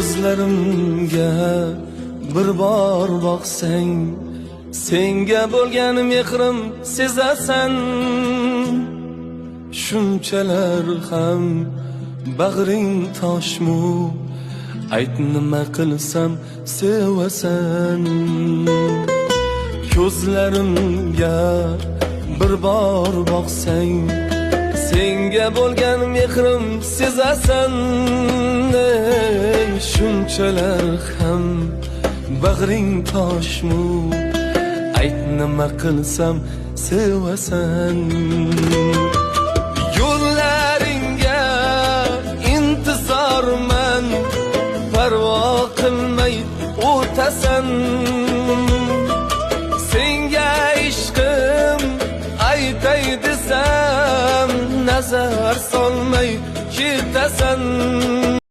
ko'zlarimga bir bor boqsang, senga bo'lgan mehrim sezasan. Shunchalar ham bag'ring toshmu, ayt nima qilsam sevasan. Ko'zlarimga bir bor boqsang, senga bo'lgan mehrim sezasan. Shunchalar ham bag'ring toshmu, ayt nima qilsam sevasan. Yo'llaringga intizorman,